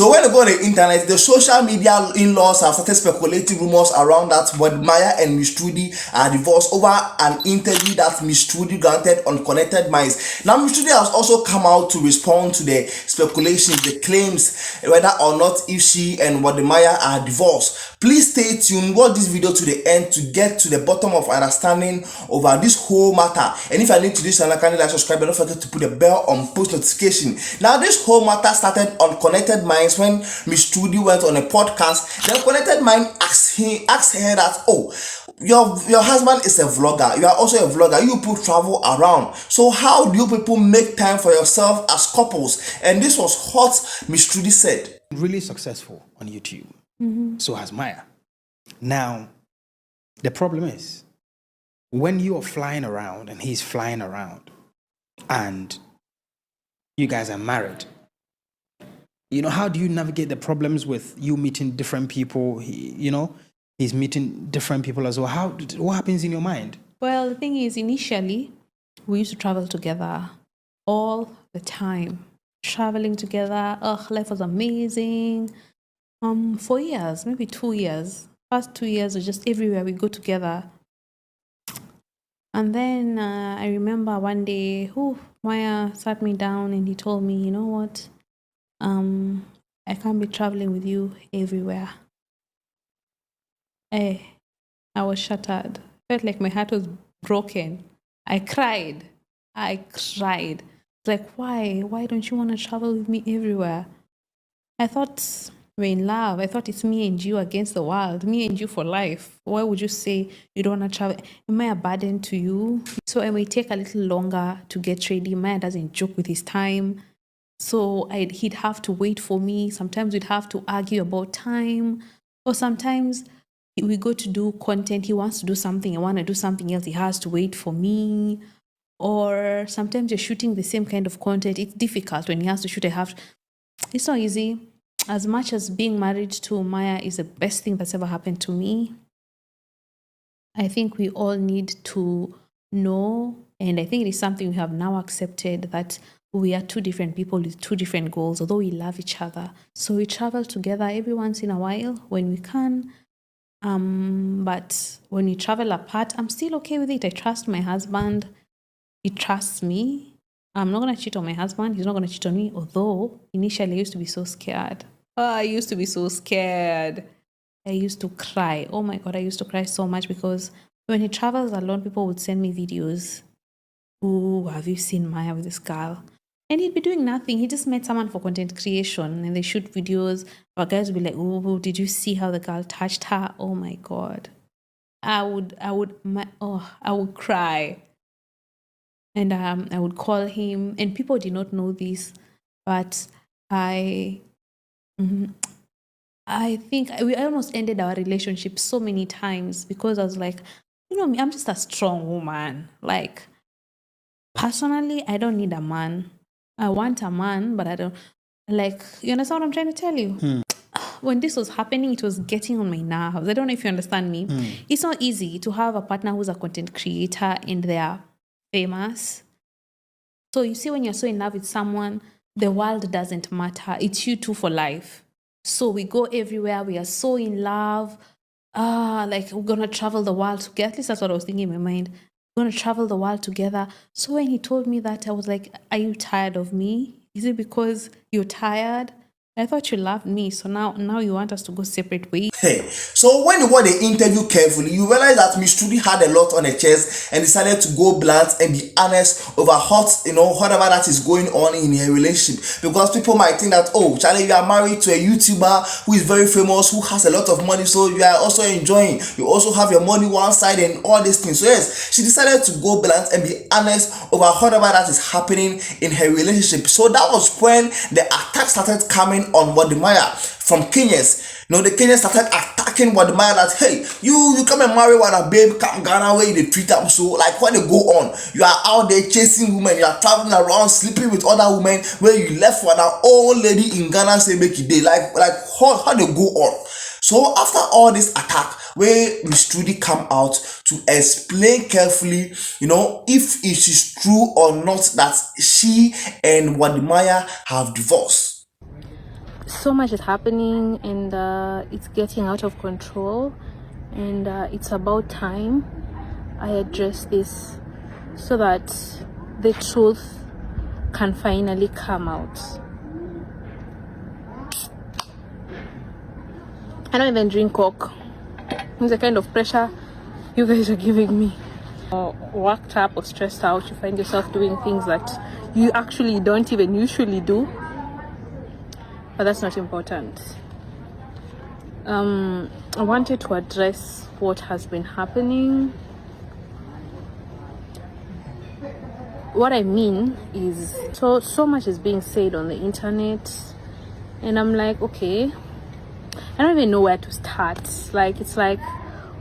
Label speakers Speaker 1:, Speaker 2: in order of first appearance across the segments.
Speaker 1: So when you go on the internet, the social media in-laws have started speculating rumors around that Wode and Miss Trudy are divorced over an interview that Miss Trudy granted on Connected Minds. Now Miss Trudy has also come out to respond to the speculations, the claims, whether or not if she and Wode are divorced. Please stay tuned, watch this video to the end to get to the bottom of understanding over this whole matter. And if you are new to this channel, kindly like, subscribe, and don't forget to put the bell on post notification. Now this whole matter started on Connected Minds when Miss Trudy went on a podcast. Then Connected Mind asked her that, oh, your husband is a vlogger, you are also a vlogger, you people travel around, so how do you people make time for yourself as couples? And this was what Miss Trudy said.
Speaker 2: Really successful on YouTube. So has Maya. Now, the problem is when you are flying around and he's flying around and you guys are married, you know, how do you navigate the problems with you meeting different people? He's meeting different people as well. What happens in your mind?
Speaker 3: Well, the thing is, initially, we used to travel together all the time. Traveling together, life was amazing. For years, maybe 2 years. Past 2 years, or just everywhere we go together. And then I remember one day, Maya sat me down and he told me, you know what? I can't be traveling with you everywhere. I was shattered. Felt like my heart was broken. I cried. It's like, why? Why don't you want to travel with me everywhere? I thought we're in love. I thought it's me and you against the world, me and you for life. Why would you say you don't want to travel? Am I a burden to you? So it may take a little longer to get ready. Maya doesn't joke with his time. So he'd have to wait for me. Sometimes we'd have to argue about time. Or sometimes we go to do content. He wants to do something. I want to do something else. He has to wait for me. Or sometimes you're shooting the same kind of content. It's difficult when he has to shoot. It's not easy. As much as being married to Maya is the best thing that's ever happened to me, I think we all need to know, and I think it is something we have now accepted, that we are two different people with two different goals, although we love each other. So we travel together every once in a while when we can. But when we travel apart, I'm still okay with it. I trust my husband. He trusts me. I'm not going to cheat on my husband. He's not going to cheat on me. Although initially I used to be so scared. I used to be so scared. I used to cry. Oh my God, I used to cry so much because when he travels alone, people would send me videos. Oh, have you seen Maya with this girl? And he'd be doing nothing. He just met someone for content creation and they shoot videos. Our guys would be like, oh, did you see how the girl touched her? Oh my God. I would cry. And I would call him, and people did not know this, but I think we almost ended our relationship so many times because I was like, I'm just a strong woman. Like, personally, I don't need a man. I want a man, but I don't, like, you understand what I'm trying to tell you? When this was happening, it was getting on my nerves. I don't know if you understand me. It's not easy to have a partner who's a content creator and they're famous. So you see, when you're so in love with someone, the world doesn't matter. It's you two for life. So we go everywhere. We are so in love. Like we're going to travel the world together. At least that's what I was thinking in my mind. We're going to travel the world together. So when he told me that, I was like, are you tired of me? Is it because you're tired? I thought you loved me, so now you want us to go separate ways.
Speaker 1: Hey, so when you watch the interview carefully, you realize that Miss Trudy had a lot on her chest and decided to go blunt and be honest over whatever that is going on in her relationship. Because people might think that, oh, Charlie, you are married to a YouTuber who is very famous, who has a lot of money, so you are also enjoying. You also have your money one side and all these things. So yes, she decided to go blunt and be honest over whatever that is happening in her relationship. So that was when the attack started coming on Wode from Kenyans. The Kenyans started attacking Wode that, hey, you come and marry one, babe, come Ghana where they treat them. So like when they go on, you are out there chasing women, you are traveling around, sleeping with other women, where you left one old lady in Ghana say make it day. Like how they go on. So after all this attack, where Miss Trudy come out to explain carefully, if it is true or not that she and Wode have divorced.
Speaker 3: so much is happening, and it's getting out of control, and it's about time I address this so that the truth can finally come out. I don't even drink Coke. It's the kind of pressure you guys are giving me. Worked up or stressed out, you find yourself doing things that you actually don't even usually do. But that's not important. I wanted to address what has been happening. What I mean is, so much is being said on the internet, and I'm like, okay, I don't even know where to start. Like, it's like,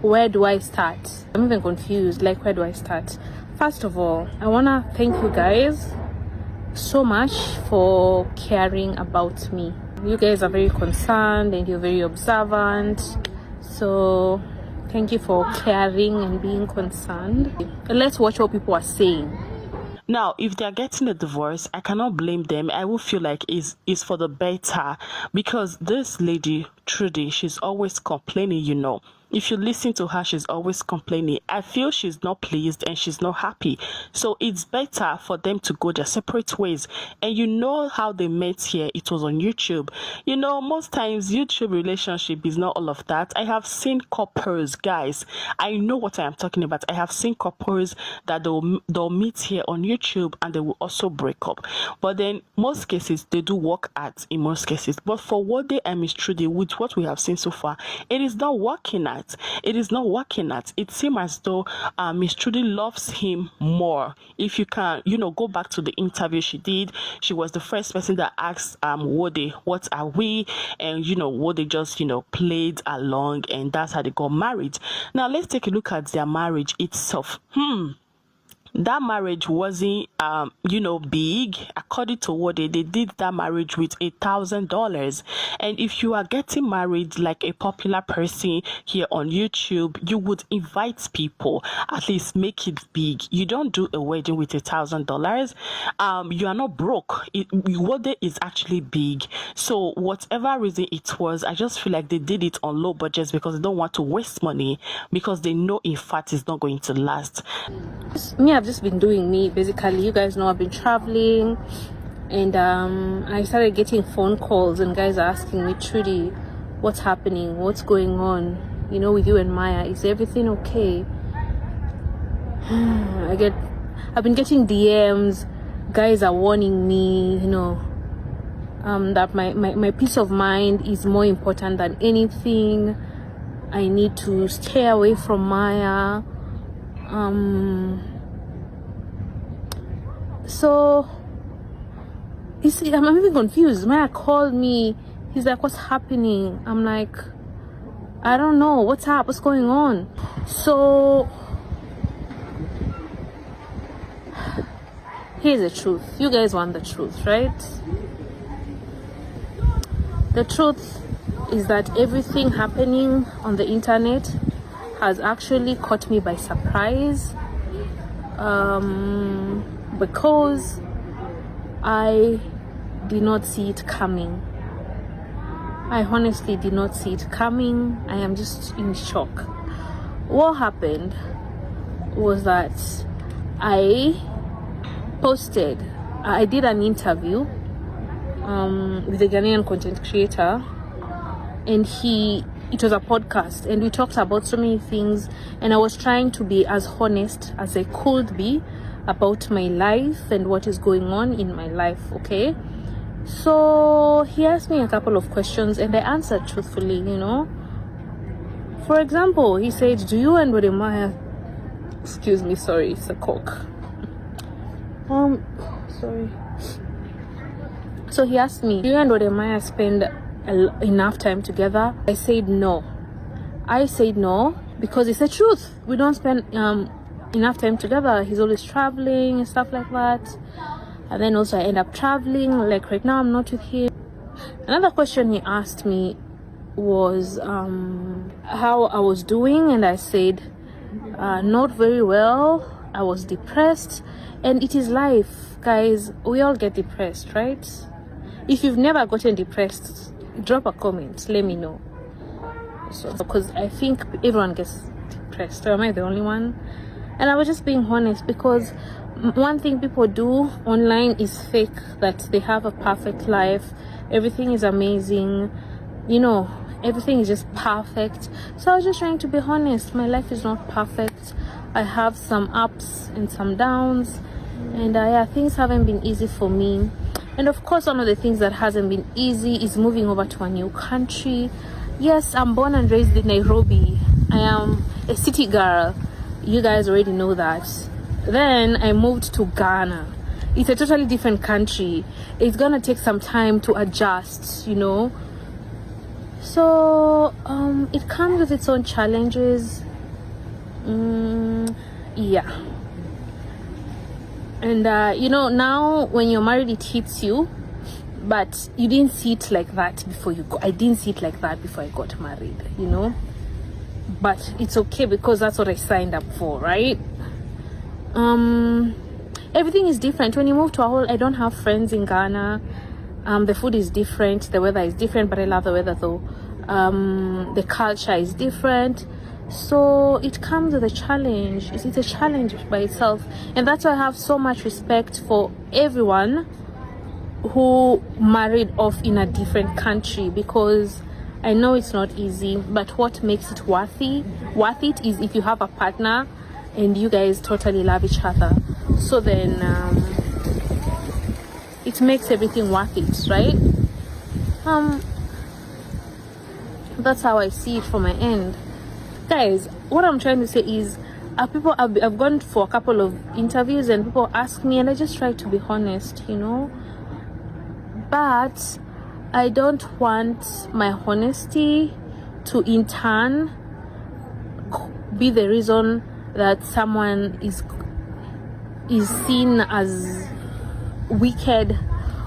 Speaker 3: where do I start? I'm even confused. Like, where do I start? First of all, I want to thank you guys so much for caring about me. You guys are very concerned and you're very observant. So thank you for caring and being concerned. Let's watch what people are saying.
Speaker 4: Now, if they are getting a divorce, I cannot blame them. I will feel like it's for the better, because this lady, Trudy, she's always complaining, you know. If you listen to her, she's always complaining. I feel she's not pleased and she's not happy. So it's better for them to go their separate ways. And you know how they met here. It was on YouTube. You know, most times YouTube relationship is not all of that. I have seen couples, guys. I know what I am talking about. I have seen couples that they'll meet here on YouTube and they will also break up. But then most cases, they do work out in most cases. But for Wode and Miss Trudy, with what we have seen so far, it is not working out. It is not working out. It seems as though Miss Trudy loves him more. If you can, you know, go back to the interview she did, she was the first person that asked Wode, what are we? And, you know, Wode just, you know, played along, and that's how they got married. Now, let's take a look at their marriage itself. That marriage wasn't, you know, big. According to Wode, they did that marriage with $1,000. And if you are getting married like a popular person here on YouTube, you would invite people, at least make it big. You don't do a wedding with $1,000. You are not broke. Wode is actually big. So whatever reason it was, I just feel like they did it on low budgets because they don't want to waste money, because they know in fact it's not going to last.
Speaker 3: I've just been doing me. Basically, you guys know I've been traveling, and I started getting phone calls, and guys are asking me, Trudy, what's happening? What's going on? You know, with you and Maya, is everything okay? I've been getting DMs. Guys are warning me, you know, that my peace of mind is more important than anything. I need to stay away from Maya. So you see, I'm even confused. Maya called me. He's like, what's happening? I'm like, I don't know. What's up? What's going on? So here's the truth. You guys want the truth, right? The truth is that everything happening on the internet has actually caught me by surprise, because I did not see it coming. I honestly did not see it coming. I am just in shock. What happened was that I did an interview with a Ghanaian content creator, and it was a podcast, and we talked about so many things, and I was trying to be as honest as I could be about my life and what is going on in my life, okay? So he asked me a couple of questions, and I answered truthfully, you know. For example, he said, do you and Wode Maya, excuse me, sorry, it's a Coke. Sorry. So he asked me, do you and Wode Maya spend enough time together? I said no because it's the truth. We don't spend enough time together. He's always traveling and stuff like that, and then also I end up traveling. Like right now I'm not with him. Another question he asked me was how I was doing, and I said not very well. I was depressed, and it is life, guys. We all get depressed, right? If you've never gotten depressed, drop a comment, let me know. So, because I think everyone gets depressed, or am I the only one? And I was just being honest, because one thing people do online is fake that they have a perfect life, everything is amazing, you know, everything is just perfect. So I was just trying to be honest. My life is not perfect. I have some ups and some downs, and yeah, things haven't been easy for me. And of course, one of the things that hasn't been easy is moving over to a new country. Yes, I'm born and raised in Nairobi. I am a city girl. You guys already know that. Then I moved to Ghana. It's a totally different country. It's gonna take some time to adjust, you know. So it comes with its own challenges. Yeah. And you know, now when you're married, it hits you, but you didn't see it like that before you go. I didn't see it like that before I got married, you know. But it's okay, because that's what I signed up for, right? Everything is different when you move to a whole. I don't have friends in Ghana. The food is different, the weather is different, but I love the weather though. The culture is different, so it comes with a challenge. It's a challenge by itself, and that's why I have so much respect for everyone who married off in a different country, because I know it's not easy, but what makes it worth it is if you have a partner and you guys totally love each other. So then it makes everything worth it, right? That's how I see it from my end, guys. What I'm trying to say is, people, I've gone for a couple of interviews and people ask me, and I just try to be honest, you know. But I don't want my honesty to in turn be the reason that someone is seen as wicked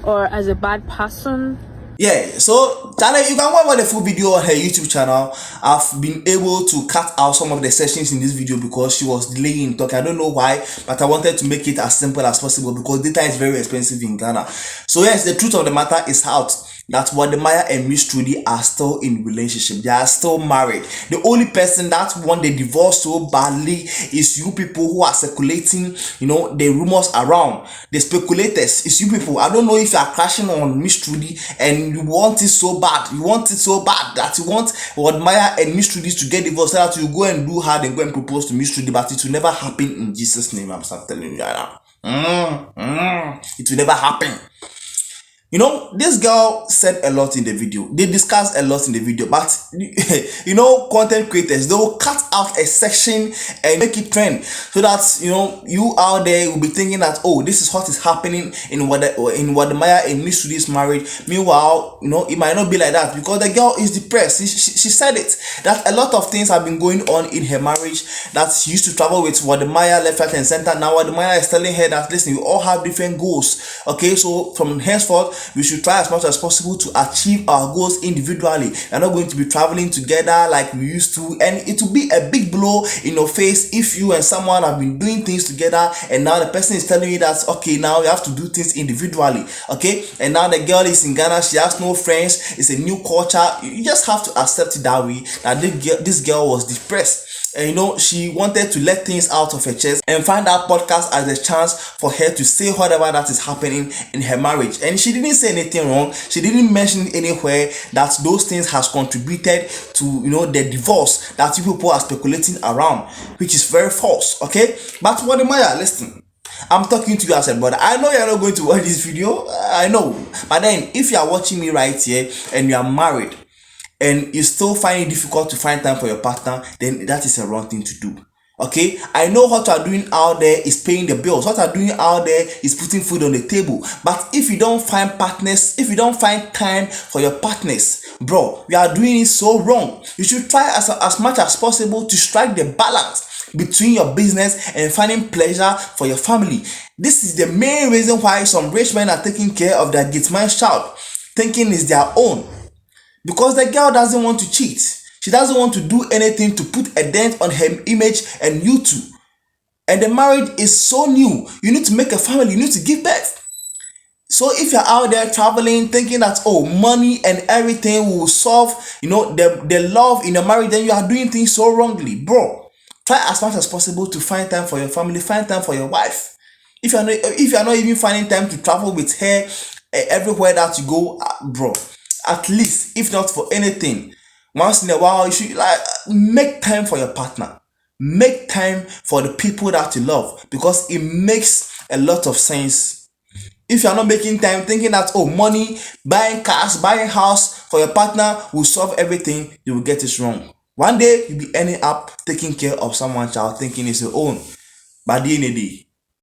Speaker 3: or as a bad person.
Speaker 1: Yeah, so Tana, you can watch the full video on her YouTube channel. I've been able to cut out some of the sessions in this video because she was delaying talking. I don't know why, but I wanted to make it as simple as possible because data is very expensive in Ghana. So yes, the truth of the matter is out that Wode and Miss Trudy are still in relationship. They are still married. The only person that won the divorce so badly is you people who are circulating, you know, the rumors around. The speculators is you people. I don't know if you are crashing on Miss Trudy and you want it so bad. You want it so bad that you want Wode and Miss Trudy to get divorced so that you go and do hard and go and propose to Miss Trudy, but it will never happen in Jesus' name. I'm telling you right now. It will never happen. You know, this girl said a lot in the video. They discussed a lot in the video, but you know, content creators, they will cut out a section and make it trend so that, you know, you out there will be thinking that, oh, this is what is happening in Wode and Miss Trudy's marriage. Meanwhile, you know, it might not be like that because the girl is depressed. She said it, that a lot of things have been going on in her marriage, that she used to travel with Wode left, right, and center. Now Wode is telling her that, listen, we all have different goals. Okay, so from henceforth, we should try as much as possible to achieve our goals individually. We're not going to be traveling together like we used to, and it will be a big blow in your face if you and someone have been doing things together and now the person is telling you that, okay, now you have to do things individually. Okay, and now the girl is in Ghana, she has no friends, it's a new culture. You just have to accept it that way, that this girl was depressed. And you know, she wanted to let things out of her chest and find that podcast as a chance for her to say whatever that is happening in her marriage. And she didn't say anything wrong. She didn't mention anywhere that those things has contributed to, you know, the divorce that people are speculating around, which is very false. Okay, but Wode, listen, I'm talking to you as a brother. I know you're not going to watch this video, I know, but then if you are watching me right here and you are married and you still find it difficult to find time for your partner, then that is a wrong thing to do. Okay, I know what you are doing out there is paying the bills. What you are doing out there is putting food on the table. But if you don't find partners, if you don't find time for your partners, bro, you are doing it so wrong. You should try as much as possible to strike the balance between your business and finding pleasure for your family. This is the main reason why some rich men are taking care of their gate man child, thinking it's their own. Because the girl doesn't want to cheat. She doesn't want to do anything to put a dent on her image and you too. And the marriage is so new. You need to make a family. You need to give birth. So if you're out there traveling thinking that, oh, money and everything will solve, the love in your marriage, then you are doing things so wrongly, bro. Try as much as possible to find time for your family, find time for your wife. If you're not even finding time to travel with her everywhere that you go, bro, at least, if not for anything, once in a while you should like make time for your partner, make time for the people that you love, because it makes a lot of sense. If you are not making time thinking that, oh, money, buying cars, buying house for your partner will solve everything, you will get it wrong. One day you'll be ending up taking care of someone's child thinking it's your own, by the end of the day.